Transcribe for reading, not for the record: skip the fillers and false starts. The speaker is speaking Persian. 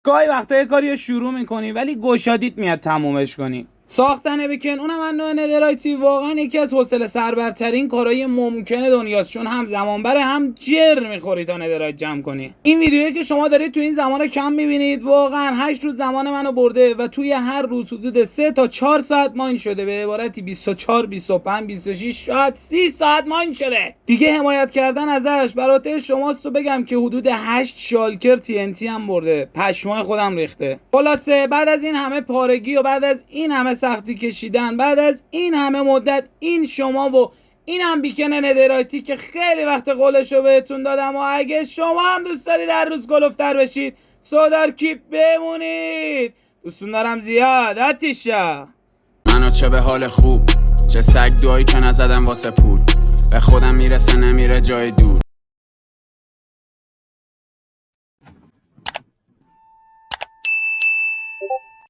گاهی وقتا یه کاری شروع میکنی ولی گشادیت میاد تمومش کنی. ساختن بیکن اونم از نوع ندرایتی واقعا یکی از حوصله سربرترین کارهای ممکنه دنیاست، چون هم زمان بره هم جر میخوری تا ندرایت جمع کنی. این ویدیویی که شما دارید تو این زمان کم میبینید واقعا 8 روز زمان منو برده و توی هر روز حدود 3 تا 4 ساعت ماین شده، به عبارتی 24 25 26 شاید 30 ساعت ماین شده. دیگه حمایت کردن ازش برات شماست و بگم که حدود 8 شالکر TNT هم برده. پشمای خودم ریخته. خلاصه بعد از این همه پارگی و بعد از این همه سختی کشیدن، بعد از این همه مدت، این شما و این هم بیکن ندرایتی که خیلی وقت قولشو بهتون دادم و اگه شما هم دوست دارید در روز گلفتر بشید سودار کیپ بمونید. دوستون دارم زیاد. آتیشا منو چه به حال خوب، چه سگ دوایی که نزدم واسه پول، به خودم میرسه نمیره جای دور.